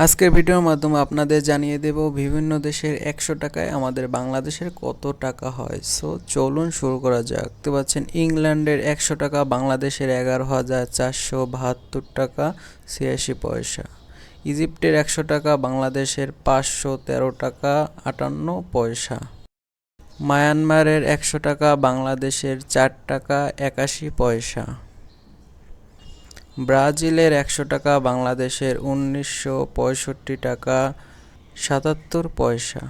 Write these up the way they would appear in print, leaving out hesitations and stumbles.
আজকের ভিডিওর মাধ্যমে আপনাদের জানিয়ে দেব বিভিন্ন দেশের 100 টাকায় আমাদের বাংলাদেশের কত টাকা হয়। সো চলুন শুরু করা যাক। দেখতে পাচ্ছেন ইংল্যান্ডের 100 টাকা বাংলাদেশের 11,472 টাকা 86 পয়সা। ইজিপ্টের 100 টাকা বাংলাদেশের 513 টাকা 58 পয়সা। মায়ানমারের 100 টাকা বাংলাদেশের 4 টাকা 81 পয়সা। ব্রাজিলের 100 টাকা বাংলাদেশের 1965 টাকা 77 পয়সা।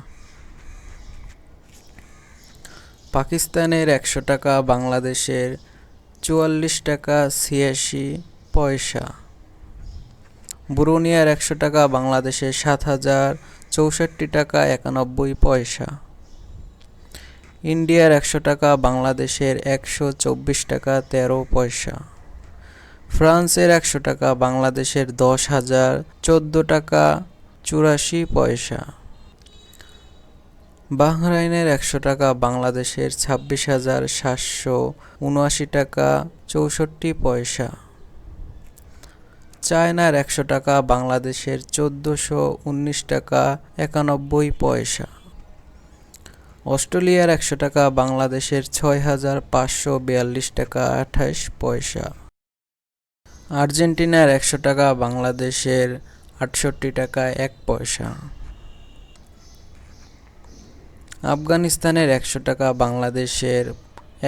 পাকিস্তানের 100 টাকা বাংলাদেশের 44 টাকা 86 পয়সা। ব্রুনিয়ার 100 টাকা বাংলাদেশের 7,064 টাকা 91 পয়সা। ইন্ডিয়ার 100 টাকা বাংলাদেশের 124 টাকা 13 পয়সা। ফ্রান্সের 100 টাকা বাংলাদেশের 10,014 টাকা 84 পয়সা। বাহরাইনের 100 টাকা বাংলাদেশের 26,779 টাকা 64 পয়সা। চায়নার 100 টাকা বাংলাদেশের 1419 টাকা 91 পয়সা। অস্ট্রেলিয়ার 100 টাকা বাংলাদেশের 6,542 টাকা 28 পয়সা। আর্জেন্টিনার 100 টাকা বাংলাদেশের 68 টাকা 1 পয়সা। আফগানিস্তানের 100 টাকা বাংলাদেশের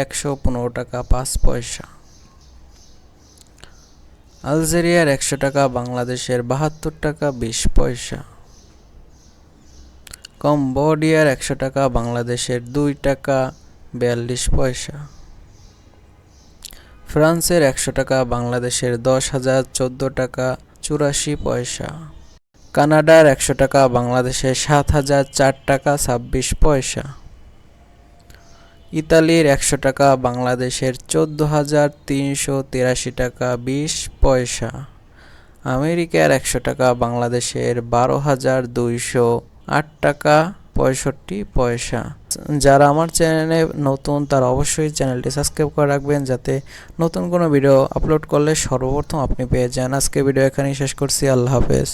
115 টাকা 5 পয়সা। আলজেরিয়ার 100 টাকা বাংলাদেশের 72 টাকা 20 পয়সা। কম্বোডিয়ার 100 টাকা বাংলাদেশের 2 টাকা 42 পয়সা। ফ্রান্সের 100 টাকা বাংলাদেশের 10,014 টাকা 84 পয়সা। কানাডার 100 টাকা বাংলাদেশের 7,004 টাকা 26 পয়সা। ইতালির 100 টাকা বাংলাদেশের 14,383 টাকা 20 পয়সা। আমেরিকার 100 টাকা বাংলাদেশের 12,208 টাকা 65 পয়সা। যারা আমার চ্যানেলে নতুন তারা অবশ্যই চ্যানেলটি সাবস্ক্রাইব করে রাখবেন, যাতে নতুন কোনো ভিডিও আপলোড করলে সর্বপ্রথম আপনি পেয়ে যান। আজকে ভিডিও এখানেই শেষ করছি। আল্লাহ হাফেজ।